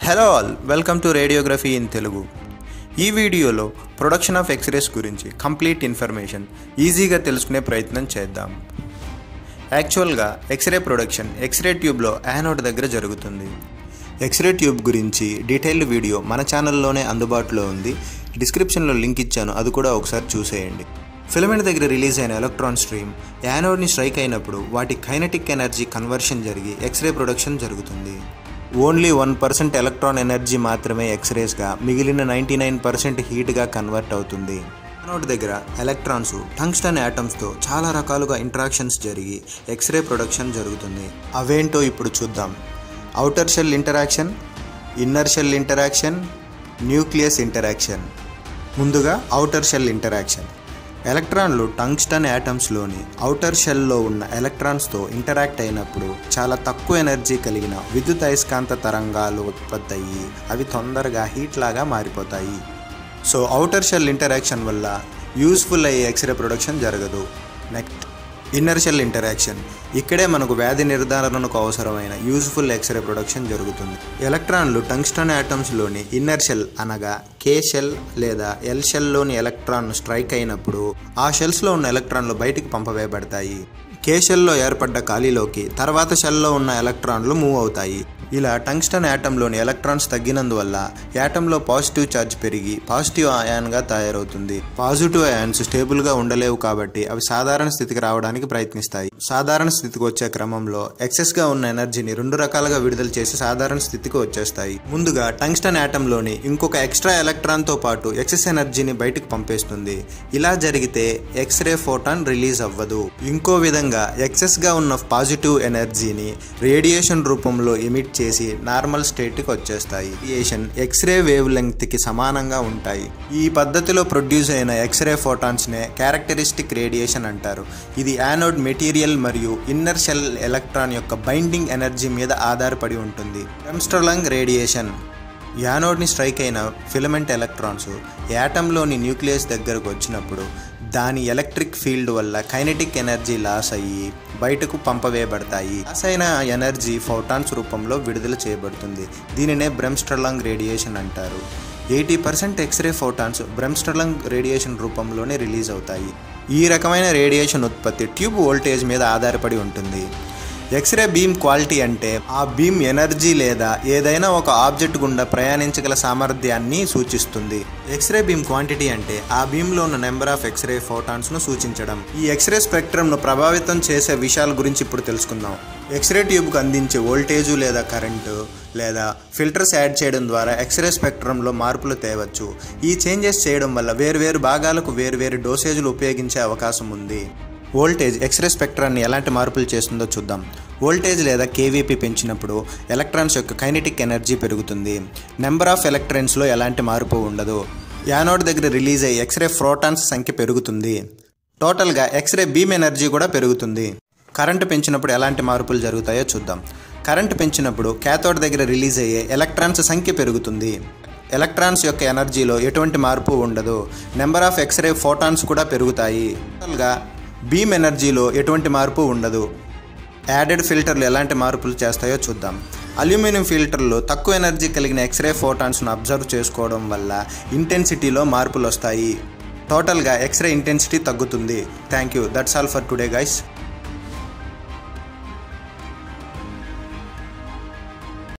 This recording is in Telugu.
Hello all, welcome to radiography in Telugu. ఈ వీడియోలో ప్రొడక్షన్ ఆఫ్ ఎక్స్రేస్ గురించి కంప్లీట్ ఇన్ఫర్మేషన్ ఈజీగా తెలుసుకునే ప్రయత్నం చేద్దాం. యాక్చువల్గా ఎక్స్రే ప్రొడక్షన్ ఎక్స్రే ట్యూబ్లో యానోడ్ దగ్గర జరుగుతుంది. ఎక్స్రే ట్యూబ్ గురించి డీటెయిల్డ్ వీడియో మన ఛానల్లోనే అందుబాటులో ఉంది. డిస్క్రిప్షన్లో లింక్ ఇచ్చాను, అది కూడా ఒకసారి చూసేయండి. ఫిలమెంట్ దగ్గర రిలీజ్ అయిన ఎలక్ట్రాన్ స్ట్రీమ్ యానోడ్ని స్ట్రైక్ అయినప్పుడు వాటి కైనెటిక్ ఎనర్జీ కన్వర్షన్ జరిగి ఎక్స్రే ప్రొడక్షన్ జరుగుతుంది. ఓన్లీ 1% ఎలక్ట్రాన్ ఎనర్జీ మాత్రమే ఎక్స్రేస్గా, మిగిలిన 99% హీట్గా కన్వర్ట్ అవుతుంది. యానోడ్ దగ్గర ఎలక్ట్రాన్స్ టంగ్స్టన్ యాటమ్స్తో చాలా రకాలుగా ఇంటరాక్షన్స్ జరిగి ఎక్స్రే ప్రొడక్షన్ జరుగుతుంది. అవేంటో ఇప్పుడు చూద్దాం. Outer shell interaction, inner shell interaction, nucleus interaction. ముందుగా ఔటర్ షెల్ ఇంటరాక్షన్. ఎలక్ట్రాన్లు టంగ్స్టన్ యాటమ్స్లోని ఔటర్ షెల్లో ఉన్న ఎలక్ట్రాన్స్తో ఇంటరాక్ట్ అయినప్పుడు చాలా తక్కువ ఎనర్జీ కలిగిన విద్యుత్ అయస్కాంత తరంగాలు ఉత్పత్తి అయ్యి అవి తొందరగా హీట్ లాగా మారిపోతాయి. సో ఔటర్ షెల్ ఇంటరాక్షన్ వల్ల యూస్ఫుల్ అయ్యే ఎక్స్రే ప్రొడక్షన్ జరగదు. Next inner shell interaction. ఇక్కడే మనకు వ్యాధి నిర్ధారణకు అవసరమైన యూస్ఫుల్ ఎక్స్రే ప్రొడక్షన్ జరుగుతుంది. ఎలక్ట్రాన్లు టంగ్స్టన్ యాటమ్స్లోని ఇన్నర్ షెల్ అనగా కే షెల్ లేదా ఎల్ షెల్లోని ఎలక్ట్రాన్ స్ట్రైక్ అయినప్పుడు ఆ షెల్స్లో ఉన్న ఎలక్ట్రాన్లు బయటికి పంపవేయబడతాయి. కే షెల్లో ఏర్పడ్డ ఖాళీలోకి తర్వాత షెల్లో ఉన్న ఎలక్ట్రాన్లు మూవ్ అవుతాయి. ఇలా టంగ్స్టన్ యాటంలోని ఎలక్ట్రాన్స్ తగ్గినందువల్ల యాటంలో పాజిటివ్ ఛార్జ్ పెరిగి పాజిటివ్ అయాన్గా తయారవుతుంది. పాజిటివ్ అయాన్స్ స్టేబుల్గా ఉండలేవు కాబట్టి అవి సాధారణ స్థితికి రావడానికి ప్రయత్నిస్తాయి. సాధారణ స్థితికి వచ్చే క్రమంలో ఎక్సెస్గా ఉన్న ఎనర్జీని రెండు రకాలుగా విడుదల చేసి సాధారణ స్థితికి వచ్చేస్తాయి. ముందుగా టంగ్స్టన్ యాటంలోని ఇంకొక ఎక్స్ట్రా ఎలక్ట్రాన్తో పాటు ఎక్సెస్ ఎనర్జీని బయటకు పంపేస్తుంది. ఇలా జరిగితే ఎక్స్రే ఫోటాన్ రిలీజ్ అవ్వదు. ఇంకో విధంగా ఎక్సెస్గా ఉన్న పాజిటివ్ ఎనర్జీని రేడియేషన్ రూపంలో ఎమిట్ చేసి నార్మల్ స్టేట్కి వచ్చేస్తాయి. రేడియేషన్ ఎక్స్రే వేవ్ లెంగ్త్కి సమానంగా ఉంటాయి. ఈ పద్ధతిలో ప్రొడ్యూస్ అయిన ఎక్స్రే ఫోటాన్స్నే క్యారెక్టరిస్టిక్ రేడియేషన్ అంటారు. ఇది యానోడ్ మెటీరియల్ మరియు ఇన్నర్ షెల్ ఎలక్ట్రాన్ యొక్క బైండింగ్ ఎనర్జీ మీద ఆధారపడి ఉంటుంది. బ్రెమ్స్టర్లాంగ్ రేడియేషన్. యానోడ్ని స్ట్రైక్ అయిన ఫిలమెంట్ ఎలక్ట్రాన్స్ యాటంలోని న్యూక్లియస్ దగ్గరకు వచ్చినప్పుడు దాని ఎలక్ట్రిక్ ఫీల్డ్ వల్ల కైనెటిక్ ఎనర్జీ లాస్ అయ్యి బయటకు పంపవేయబడతాయి. లాస్ అయిన ఎనర్జీ ఫోటాన్స్ రూపంలో విడుదల చేయబడుతుంది. దీనినే బ్రెమ్స్టర్లాంగ్ రేడియేషన్ అంటారు. 80% ఎక్స్రే ఫోటాన్స్ బ్రెమ్స్టర్లాంగ్ రేడియేషన్ రూపంలోనే రిలీజ్ అవుతాయి. ఈ రకమైన రేడియేషన్ ఉత్పత్తి ట్యూబ్ వోల్టేజ్ మీద ఆధారపడి ఉంటుంది. ఎక్స్రే బీమ్ క్వాలిటీ అంటే ఆ బీమ్ ఎనర్జీ లేదా ఏదైనా ఒక ఆబ్జెక్ట్ గుండా ప్రయాణించగల సామర్థ్యాన్ని సూచిస్తుంది. ఎక్స్రే బీమ్ క్వాంటిటీ అంటే ఆ బీమ్లో ఉన్న నెంబర్ ఆఫ్ ఎక్స్రే ఫోటాన్స్ను సూచించడం. ఈ ఎక్స్రే స్పెక్ట్రమ్ను ప్రభావితం చేసే విషయాల గురించి ఇప్పుడు తెలుసుకుందాం. ఎక్స్రే ట్యూబ్కు అందించే వోల్టేజు లేదా కరెంటు లేదా ఫిల్టర్స్ యాడ్ చేయడం ద్వారా ఎక్స్రే స్పెక్ట్రంలో మార్పులు తేవచ్చు. ఈ చేంజెస్ చేయడం వల్ల వేర్వేరు భాగాలకు వేర్వేరు డోసేజులు ఉపయోగించే అవకాశం ఉంది. వోల్టేజ్ ఎక్స్రే స్పెక్ట్రాన్ని ఎలాంటి మార్పులు చేస్తుందో చూద్దాం. వోల్టేజ్ లేదా కేవీపీ పెంచినప్పుడు ఎలక్ట్రాన్స్ యొక్క కైనెటిక్ ఎనర్జీ పెరుగుతుంది. నెంబర్ ఆఫ్ ఎలక్ట్రాన్స్లో ఎలాంటి మార్పు ఉండదు. యానోడ్ దగ్గర రిలీజ్ అయ్యే ఎక్స్రే ఫోటాన్స్ సంఖ్య పెరుగుతుంది. టోటల్గా ఎక్స్రే బీమ్ ఎనర్జీ కూడా పెరుగుతుంది. కరెంటు పెంచినప్పుడు ఎలాంటి మార్పులు జరుగుతాయో చూద్దాం. కరెంటు పెంచినప్పుడు క్యాథోడ్ దగ్గర రిలీజ్ అయ్యే ఎలక్ట్రాన్స్ సంఖ్య పెరుగుతుంది. ఎలక్ట్రాన్స్ యొక్క ఎనర్జీలో ఎటువంటి మార్పు ఉండదు. నెంబర్ ఆఫ్ ఎక్స్రే ఫోటాన్స్ కూడా పెరుగుతాయి. టోటల్గా బీమ్ ఎనర్జీలో ఎటువంటి మార్పు ఉండదు. యాడెడ్ ఫిల్టర్లు ఎలాంటి మార్పులు చేస్తాయో చూద్దాం. అల్యూమినియం ఫిల్టర్లు తక్కువ ఎనర్జీ కలిగిన ఎక్స్రే ఫోటాన్స్ను అబ్జర్వ్ చేసుకోవడం వల్ల ఇంటెన్సిటీలో మార్పులు వస్తాయి. టోటల్గా ఎక్స్రే ఇంటెన్సిటీ తగ్గుతుంది. Thank you. That's all for today guys.